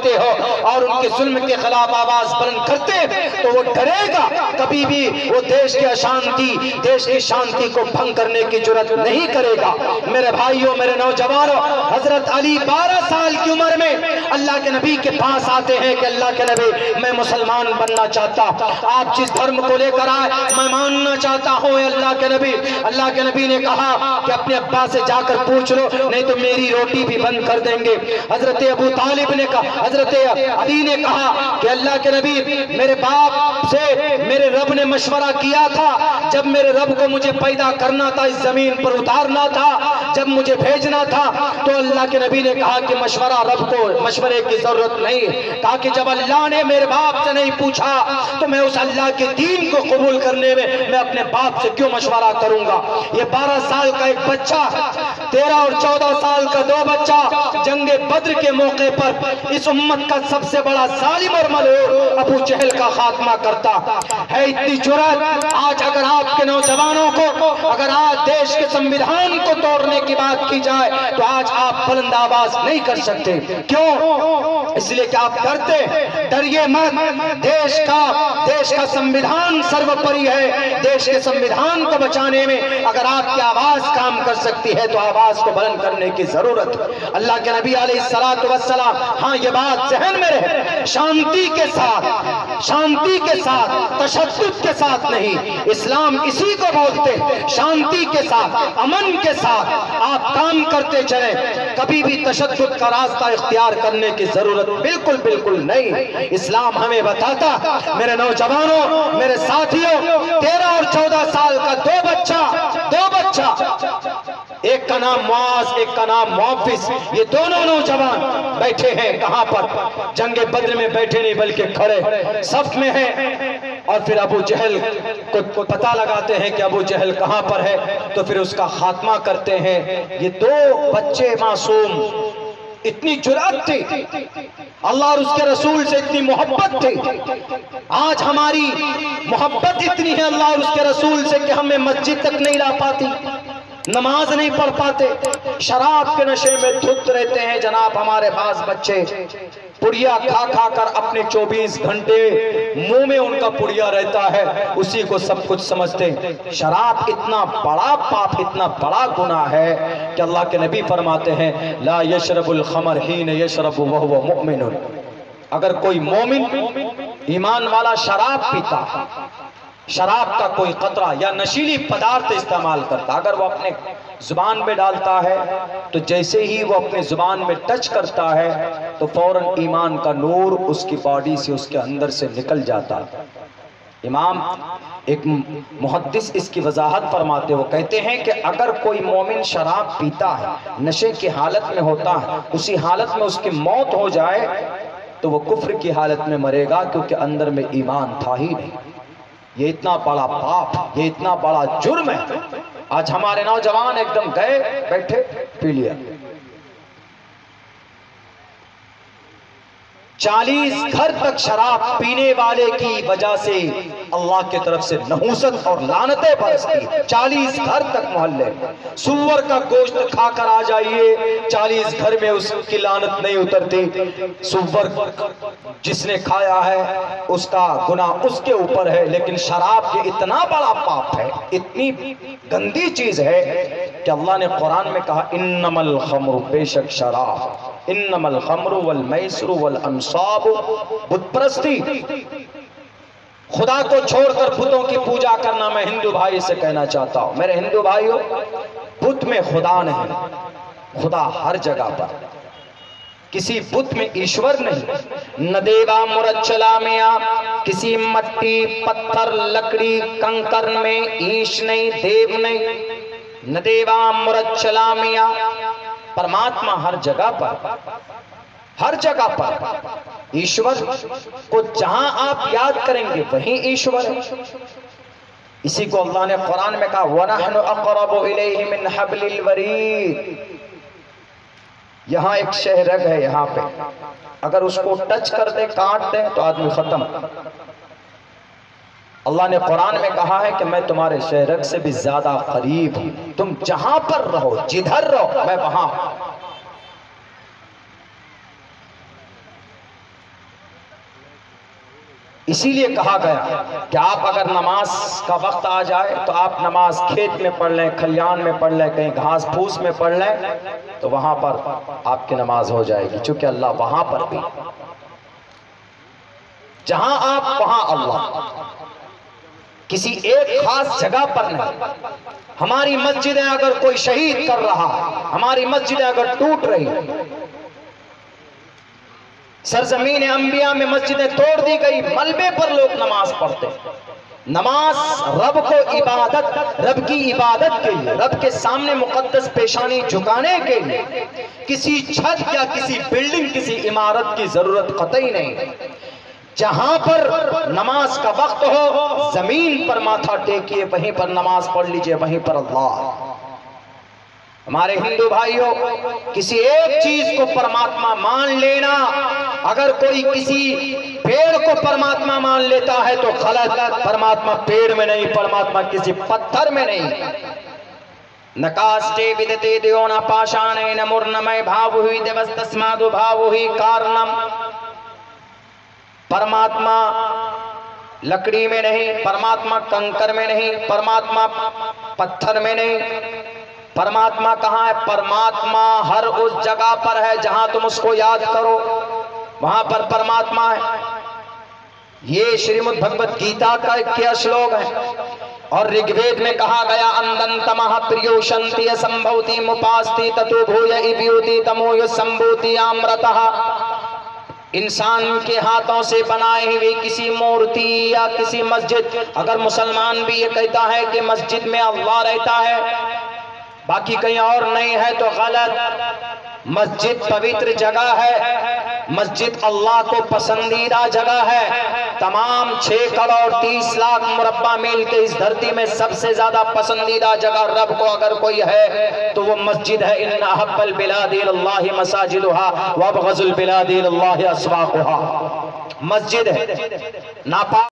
देते हो और उनके जुल्म के खिलाफ आवाज बुलंद करते हैं तो वो डरेगा, कभी भी वो देश की अशांति, देश की शांति को भंग करने की जुर्रत नहीं करेगा। मेरे भाइयों, मेरे नौजवानों, हजरत अली 12 साल की उम्र में अल्लाह के नबी के पास आते हैं कि अल्लाह के नबी, मैं मुसलमान बनना चाहता, आप जिस धर्म को लेकर आए मैं मानना चाहता हूँ अल्लाह के नबी। अल्लाह के नबी ने कहा कि अपने अब्बा से जाकर पूछ लो, नहीं तो मेरी रोटी भी बंद कर देंगे। हजरत अबू तालिब ने कहा, हजरत अली ने कहा कि अल्लाह के नबी, मेरे बाप से मेरे रब ने मशवरा किया था, जब मेरे रब को मुझे पैदा करना था, इस जमीन पर उतारना था, जब मुझे भेजना था, तो अल्लाह के नबी ने कहा कि मशवरा, रब को मशवरे की जरूरत नहीं, ताकि जब अल्लाह ने मेरे बाप से नहीं पूछा तो मैं उस अल्लाह के दीन को कबूल करने में मैं अपने बाप से क्यों मशवरा करूंगा। ये 12 साल का एक बच्चा, 13 और 14 साल का 2 बच्चा जंगे बद्र के मौके पर इस उम्मत का सबसे बड़ा जालिम और मलऊन अबू जहल का खात्मा करता है। इतनी जुर्रत आज अगर आपके नौजवानों को, अगर आज देश के संविधान को तोड़ने की बात की जाए तो आज आप बुलंद आवाज नहीं कर सकते। क्यों? इसलिए कि आप डरते हैं। डरिए मत, देश का संविधान सर्वोपरि है। देश के संविधान को बचाने में अगर आपकी आवाज काम कर सकती है तो आवाज को बुलंद करने की जरूरत है। अल्लाह के नबी अलैहिस्सलातु वस्सलाम, हाँ ये बात जहन में रहे, शांति के साथ, तशद्दुद के साथ नहीं, इस्लाम इसी को बोलते हैं, शांति के साथ, अमन के साथ आप काम करते चले, कभी भी तशद्दुद का रास्ता इख्तियार करने की जरूरत बिल्कुल बिल्कुल नहीं। इस्लाम हमें बताता, मेरे नौजवानों, मेरे साथियों, 13 और 14 साल का दो बच्चा, एक का नाम मुआज, एक का नाम मुअव्विस, ये दोनों नौजवान बैठे हैं कहां पर? जंगे बद्र में बैठे नहीं बल्कि खड़े सफ में हैं। और फिर अबू जहल को पता लगाते हैं कि अबू जहल कहां पर है, तो फिर उसका खात्मा करते हैं। ये 2 बच्चे मासूम, इतनी जुर्रत थी, अल्लाह और उसके रसूल से इतनी मोहब्बत थी। आज हमारी मोहब्बत इतनी है अल्लाह और उसके रसूल से कि हमें मस्जिद तक नहीं ला पाती, नमाज नहीं पढ़ पाते, शराब के नशे में धुत रहते हैं। जनाब हमारे पास बच्चे पुड़िया खा खा कर अपने 24 घंटे मुंह में उनका पुड़िया रहता है, उसी को सब कुछ समझते हैं। शराब इतना बड़ा पाप, इतना बड़ा गुनाह है कि अल्लाह के नबी फरमाते हैं, ला यशरबुल खमर हीन यशरबु वहुव मुमिनुन। अगर कोई मोमिन ईमान वाला शराब पीता, शराब का कोई कतरा या नशीली पदार्थ इस्तेमाल करता, अगर वो अपने जुबान में डालता है तो जैसे ही वो अपने जुबान में टच करता है तो फौरन ईमान का नूर उसकी बॉडी से, उसके अंदर से निकल जाता है। इमाम एक मुहद्दिस इसकी वजाहत फरमाते, वो कहते हैं कि अगर कोई मोमिन शराब पीता है, नशे की हालत में होता है, उसी हालत में उसकी मौत हो जाए तो वो कुफ्र की हालत में मरेगा, क्योंकि अंदर में ईमान था ही नहीं। ये इतना बड़ा पाप, ये इतना बड़ा जुर्म है। आज हमारे नौजवान एकदम गए, बैठे, पी लिया। 40 घर तक शराब पीने वाले की वजह से अल्लाह की तरफ से नहूसत और लानतें बरसती। 40 घर तक मोहल्ले, सुअर का गोश्त खाकर आ जाइए, 40 घर में उसकी लानत नहीं उतरती। सुअर जिसने खाया है उसका गुनाह उसके ऊपर है, लेकिन शराब ये इतना बड़ा पाप है, इतनी गंदी चीज है कि अल्लाह ने कुरान में कहा, इन्नमल खम्रु, बेशक शराब, इन्नमल खम्रु वल मैसरु वल अंसाबु, बुतप्रस्ती, खुदा को छोड़कर बुतों की पूजा करना। मैं हिंदू भाई से कहना चाहता हूं, मेरे हिंदू भाइयों, बुत में खुदा नहीं, खुदा हर जगह पर, किसी बुत में ईश्वर नहीं। न देवा मुरच्छला में किसी मट्टी पत्थर लकड़ी कंकर में ईश नहीं, देव नहीं। न देवा मुरच्छला में, परमात्मा हर जगह पर, हर जगह पर ईश्वर को जहां आप याद करेंगे वहीं ईश्वर है। इसी को अल्लाह ने कुरान में कहा, वनहनु अक़रबु इलैहि मिन हब्लिल वरीद। यहाँ एक शहरग है, यहाँ पे अगर उसको टच कर दे, काट दे तो आदमी खत्म। अल्लाह ने कुरान में कहा है कि मैं तुम्हारे शहरग से भी ज्यादा करीब हूं, तुम जहां पर रहो, जिधर रहो, मैं वहां। इसीलिए कहा गया कि आप अगर नमाज का वक्त आ जाए तो आप नमाज खेत में पढ़ लें, खलियान में पढ़ लें, कहीं घास फूस में पढ़ लें, तो वहां पर आपकी नमाज हो जाएगी। चूंकि अल्लाह वहां पर भी, जहां आप वहां अल्लाह, किसी एक खास जगह पर नहीं। हमारी मस्जिदें अगर कोई शहीद कर रहा, हमारी मस्जिदें अगर टूट रही, सरजमीन अंबिया में मस्जिदें तोड़ दी गई, मलबे पर लोग नमाज पढ़ते। नमाज रब को इबादत, रब की इबादत के लिए, रब के सामने मुकद्दस पेशानी झुकाने के लिए किसी छत या किसी बिल्डिंग, किसी इमारत की जरूरत कतई नहीं। जहां पर नमाज का वक्त हो, जमीन पर माथा टेकिए, वहीं पर नमाज पढ़ लीजिए, वहीं पर अल्लाह। हमारे हिंदू भाइयों, किसी एक चीज को परमात्मा मान लेना, अगर कोई किसी पेड़ को परमात्मा मान लेता है तो गलत। परमात्मा पेड़ में नहीं, परमात्मा किसी पत्थर में नहीं। नकास्ते विदते देवना पाषाणे न मूर्णमय भाव हुई देवस्तस्मादु भाव हुई कारणम। परमात्मा लकड़ी में नहीं, परमात्मा कंकर में नहीं, परमात्मा पत्थर में नहीं। परमात्मा कहाँ है? परमात्मा हर उस जगह पर है जहां तुम उसको याद करो, वहां पर परमात्मा है। ये श्रीमद् भगवत गीता का एक श्लोक है। और ऋग्वेद में कहा गया, अंदंतमः प्रियोशंति संभवति मुपास्ति ततो भूय इव्यूति तमोय संभूति अमृतः। इंसान के हाथों से बनाए हुए किसी मूर्ति या किसी मस्जिद, अगर मुसलमान भी ये कहता है कि मस्जिद में अल्लाह रहता है, बाकी कहीं और नहीं है, तो गलत। मस्जिद पवित्र जगह है, मस्जिद अल्लाह को पसंदीदा जगह है। तमाम 6 करोड़ 30 लाख मुरब्बा मील के इस धरती में सबसे ज्यादा पसंदीदा जगह रब को अगर कोई है तो वो मस्जिद है। इन्ना अहब्बल बिलादि इलल्लाहि मसाजिदुहा व अबग़ज़ुल बिलादि इलल्लाहि अस्वाक़ुहा। मस्जिद है नापाक